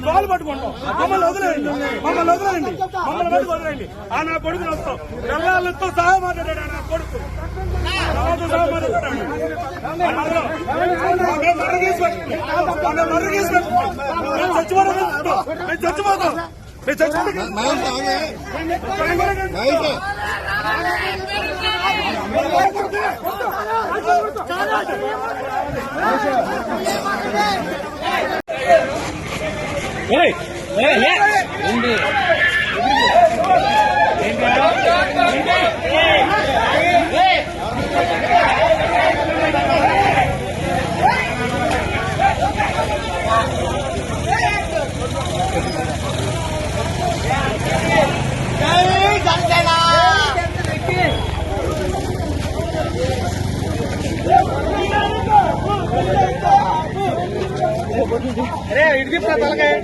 కాలు పట్టుకుంటాం. మమ్మల్ని వదిలేయండి, మమ్మల్ని వదిలేయండి, మమ్మల్ని బట్టి వదిలేయండి. ఆ నా కొడుకుని వస్తాం. పిల్లలతో సహా మాట్లాడాడు నా కొడుకు, సహా మాట్లాడాడు. చచ్చిపోతాం, మేము చచ్చిపోతాం, మేము చచ్చిపోతాం. అరే ఇటు తలకాయ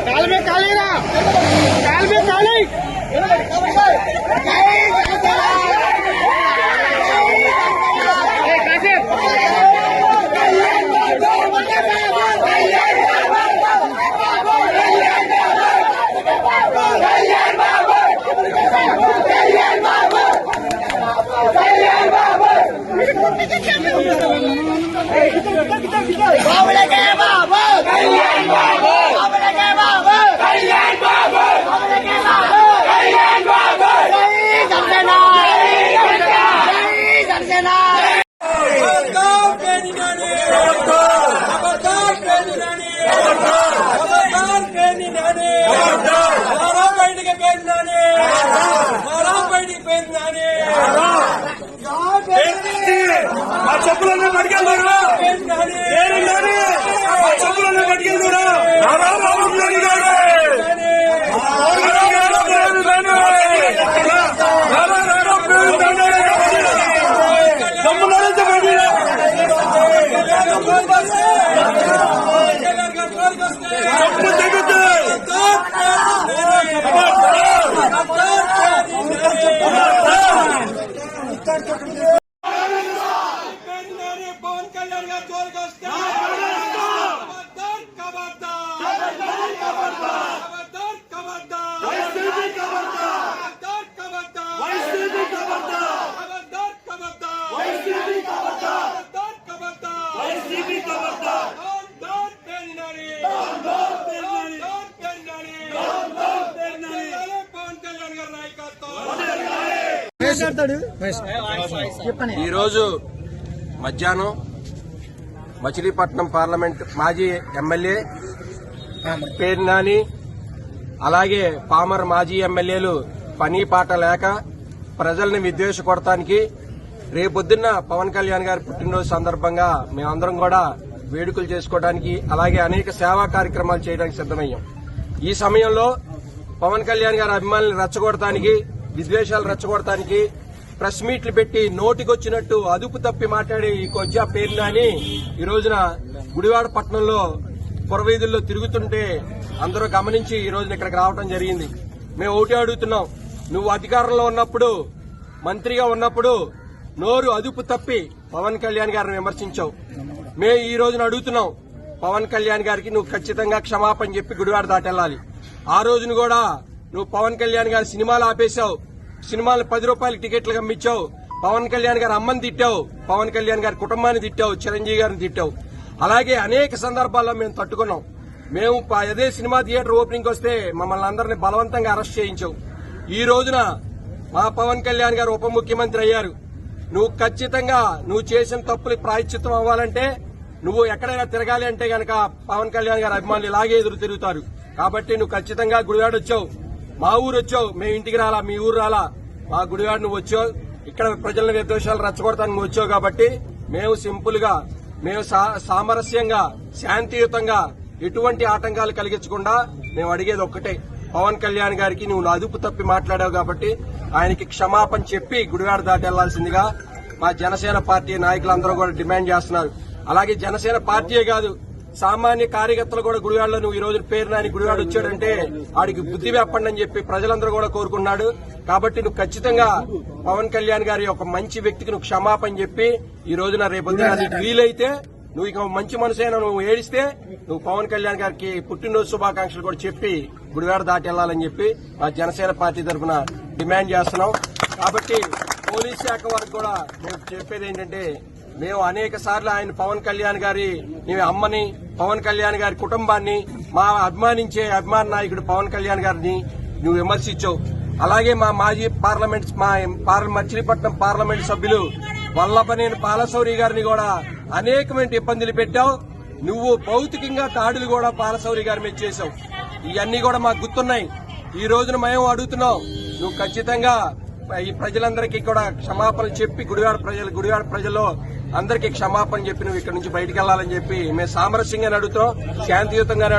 काल में काली ना काल में काली చెప్పులన్నీ పట్టుకెళ్తారా, చెప్పులన్నీ పట్టుకెళ్తారా. పవన్ కళ్యాణ్ గారు జోలికి వస్తే ఈరోజు మధ్యాహ్నం మచిలీపట్నం పార్లమెంట్ మాజీ ఎమ్మెల్యే పేర్ని నాని అలాగే పామర్ మాజీ ఎమ్మెల్యేలు పని పాట లేక ప్రజల్ని విద్వేష కొడటానికి రేపొద్దున్న పవన్ కళ్యాణ్ గారి పుట్టినరోజు సందర్భంగా మేమందరం కూడా వేడుకలు చేసుకోవడానికి అలాగే అనేక సేవా కార్యక్రమాలు చేయడానికి సిద్దమయ్యాం. ఈ సమయంలో పవన్ కళ్యాణ్ గారి అభిమానులను రెచ్చగొడటానికి విద్వేషాలు రెచ్చగొడటానికి ప్రెస్ మీట్లు పెట్టి నోటికొచ్చినట్టు అదుపు తప్పి మాట్లాడే ఈ కొజ్జా పేర్ని నాని ఈ రోజున గుడివాడ పట్టణంలో పురవీధుల్లో తిరుగుతుంటే అందరూ గమనించి ఈ రోజున ఇక్కడికి రావడం జరిగింది. మేము ఒకటే అడుగుతున్నాం, నువ్వు అధికారంలో ఉన్నప్పుడు మంత్రిగా ఉన్నప్పుడు నోరు అదుపు తప్పి పవన్ కళ్యాణ్ గారిని విమర్శించావు. మేము ఈ రోజున అడుగుతున్నాం, పవన్ కళ్యాణ్ గారికి నువ్వు ఖచ్చితంగా క్షమాపణ చెప్పి గుడివాడ దాటెళ్లాలి. ఆ రోజున కూడా నువ్వు పవన్ కళ్యాణ్ గారి సినిమాలు ఆపేశావు, సినిమాలు 10 రూపాయలకి టికెట్లు అమ్మించావు, పవన్ కళ్యాణ్ గారి అమ్మని తిట్టావు, పవన్ కళ్యాణ్ గారి కుటుంబాన్ని తిట్టావు, చిరంజీవి గారిని తిట్టావు. అలాగే అనేక సందర్భాల్లో మేము తట్టుకున్నాం. మేము అదే సినిమా థియేటర్ ఓపెనింగ్ వస్తే మమ్మల్ని అందరినీ బలవంతంగా అరెస్ట్ చేయించావు. ఈ రోజున మా పవన్ కళ్యాణ్ గారు ఉప ముఖ్యమంత్రి అయ్యారు. నువ్వు ఖచ్చితంగా నువ్వు చేసిన తప్పులు ప్రాయశ్చిత్తం అవ్వాలంటే నువ్వు ఎక్కడైనా తిరగాలి అంటే గనక పవన్ కళ్యాణ్ గారి అభిమానులు ఇలాగే ఎదురు తిరుగుతారు. కాబట్టి నువ్వు ఖచ్చితంగా గుడివాడ వచ్చావు, మా ఊరు వచ్చావు, మేము ఇంటికి రాలా, మీ ఊరు రాలా, మా గుడివాడ నువ్వు వచ్చావు. ఇక్కడ ప్రజల నిర్దోషాలు రెచ్చగొడతానికి నువ్వు వచ్చావు. కాబట్టి మేము సింపుల్ గా మేము సామరస్యంగా శాంతియుతంగా ఎటువంటి ఆటంకాలు కలిగించకుండా మేము అడిగేది ఒక్కటే, పవన్ కళ్యాణ్ గారికి నువ్వు అదుపు తప్పి మాట్లాడావు కాబట్టి ఆయనకి క్షమాపణ చెప్పి గుడివాడ దాటి వెళ్లాల్సిందిగా మా జనసేన పార్టీ నాయకులందరూ కూడా డిమాండ్ చేస్తున్నారు. అలాగే జనసేన పార్టీయే కాదు, సామాన్య కార్యకర్తలు కూడా గుడివాడలో నువ్వు ఈ రోజు పేరు నాని గుడివాడ వచ్చాడంటే వాడికి బుద్ధి చెప్పండి అని చెప్పి ప్రజలందరూ కూడా కోరుకున్నాడు. కాబట్టి నువ్వు ఖచ్చితంగా పవన్ కళ్యాణ్ గారి ఒక మంచి వ్యక్తికి నువ్వు క్షమాపణ చెప్పి ఈ రోజున రేపొద్దున నీకు వీలైతే నువ్వు ఇక మంచి మనసైనా నువ్వు ఏడిస్తే నువ్వు పవన్ కళ్యాణ్ గారికి పుట్టినరోజు శుభాకాంక్షలు కూడా చెప్పి గుడివాడ దాటి వెళ్లాలని చెప్పి మా జనసేన పార్టీ తరఫున డిమాండ్ చేస్తున్నాం. కాబట్టి పోలీస్ శాఖ వారికి కూడా మేము చెప్పేది ఏంటంటే, మేము అనేక సార్లు ఆయన పవన్ కళ్యాణ్ గారి నీ అమ్మని, పవన్ కళ్యాణ్ గారి కుటుంబాన్ని, మా అభిమానించే అభిమాన నాయకుడు పవన్ కళ్యాణ్ గారిని నువ్వు విమర్శించావు. అలాగే మా మాజీ పార్లమెంట్ మచిలీపట్నం పార్లమెంట్ సభ్యులు వల్లభనేని పాలశౌరి గారిని కూడా అనేకమైన ఇబ్బందులు పెట్టావు. నువ్వు భౌతికంగా దాడులు కూడా పాలశౌరి గారి మీద చేశావు. ఇవన్నీ కూడా మాకు గుర్తున్నాయి. ఈ రోజున మేము అడుగుతున్నాం, నువ్వు ఖచ్చితంగా ఈ ప్రజలందరికీ కూడా క్షమాపణ చెప్పి గుడివాడ ప్రజల్లో అందరికీ క్షమాపణ చెప్పి నువ్వు ఇక్కడ నుంచి బయటకు వెళ్లాలని చెప్పి మేము సామరస్యంగా అడుగుతున్నాం, శాంతియుతంగా